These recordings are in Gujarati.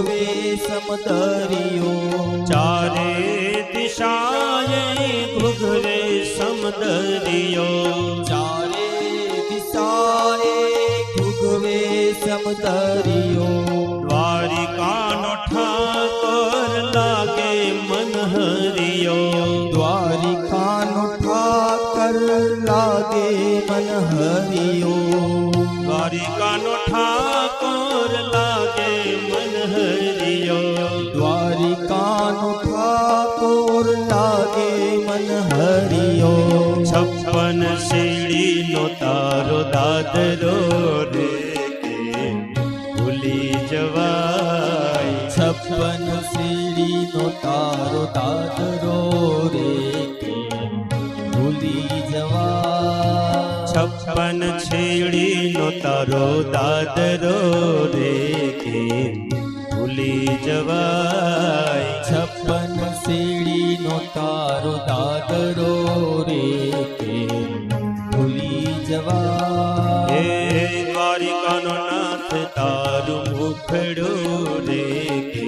ઘૂઘવે સમદરિયો ચારે દિશાએ ઘૂઘવે સમદરિયો ચારે દિશાએ ઘૂઘવે સમદરિયો દ્વારિકાનો ઠાકોર લાગે મનહરિયો દ્વારિકાનો ઠાકર લાગે મનહરિયો દ્વારિકાનો ઠાકોર લાગે મનહરિયો દ્વારિકાનો ઠાકોર લાગે મનહરિયો 56 સીડીનો તારો દાદરો રે કે ભૂલી જવાય 56 સીડીનો તારો દાદરો રે કે ભૂલી જવાય 56 છેડીનો તારો દાદરો રે કે ભૂલી જવાય 56 સીડીનો તારો દાદરો રે કે ભૂલી જવાય હે દ્વારિકાનો નાથ તારું મુખડું રે કે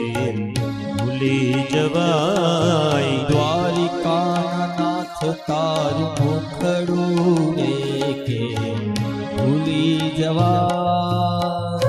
ભૂલી જવાય દ્વારિકાના નાથ તારું મુખડું રે કે ભૂલી જવાય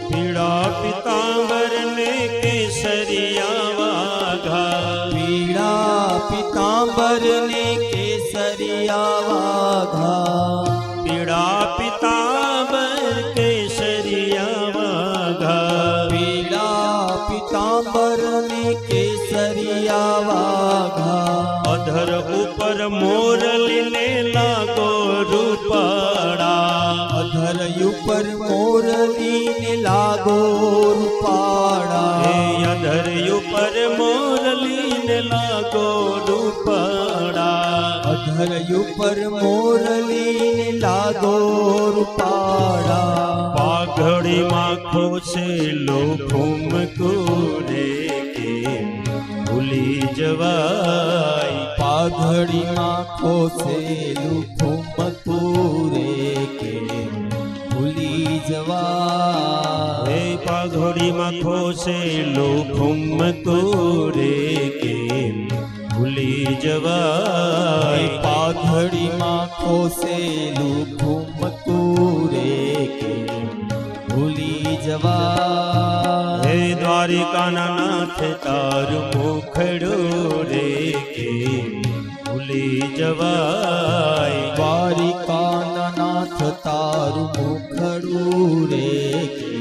પીળા પિતાંબર ને કેસરિયા વાઘા પીળા પિતાંબર ને કેસરિયા વાઘા પીળા પિતાંબર કેસરિયા વાઘા પીળા પિતાંબર ને કેસરિયા વાઘા અધર ઉપર મોરલીને લાગો રૂપાળા અધર ઉપર મોરલીને લાગો રૂપાળા હે અધર ઉપર મોરલીને લાગો રૂપાળા અધર ઉપર મોરલીને લાગો રૂપાળા પાઘડીમાં ખોસેલો ફૂમકો રે કે ભૂલી જવાય પાઘડીમાં ખોસેલું ફૂમકું રે કે ભૂલી જવાય હે પાઘડીમાં ખોસેલો ફૂમકો રે કે ભૂલી જવાય પાઘડીમાં ખોસેલું ફૂમકું રે કે ભૂલી જવાય હે દ્વારિકાના નાથ તારું મુખડું રે કે ભૂલી જવાય દ્વારિકાના નાથ તારું મુખડું રે કે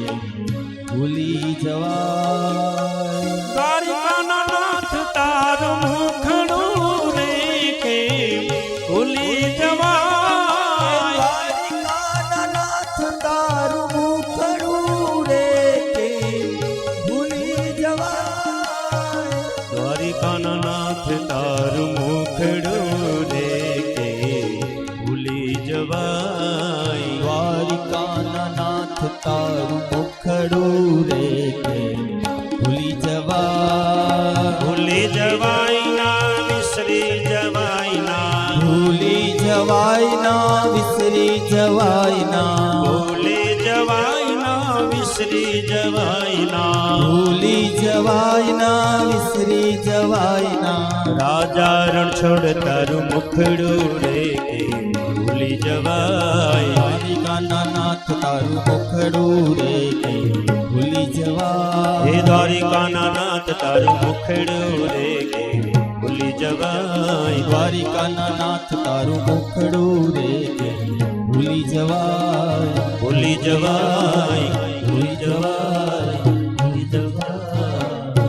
ભૂલી જવાય દ્વારિકાના નાથ તારું મુખડું રે કે ભૂલી જવાય દ્વારિકાના નાથ તારું મુખડું રે કે ભૂલી જવાય દ્વારિકાના નાથ તારું મુખડું રે કે ભૂલી જવાય દ્વારિકાના નાથ તારું મુખડું રે કે ભૂલી જવાય ભૂલી જવાય ના વિસરી જવાય ના ભૂલી જવાય ના વિસરી જવાય ના ભૂલી જવાય ના વિસરી જવાય ના ભૂલી જવાય ના વિસરી જવાય ના રાજા રણછોડ તારું મુખડું રે કે ભૂલી જવાય દ્વારિકાના નાથ તારું મુખડું રે કે ભૂલી જવાય હે દ્વારિકાના નાથ તારું મુખડું રે કે ભૂલી જવાય દ્વારિકાના નાથ તારું મુખડું રે કે ભૂલી જવાય ભૂલી જવાય ભૂલી જવાય ભૂલી જવાય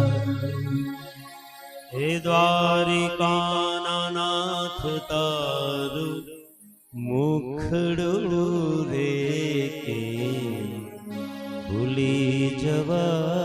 હે દ્વારિકાના નાથ તારું મુખડું રે કે ભૂલી જવાય જવા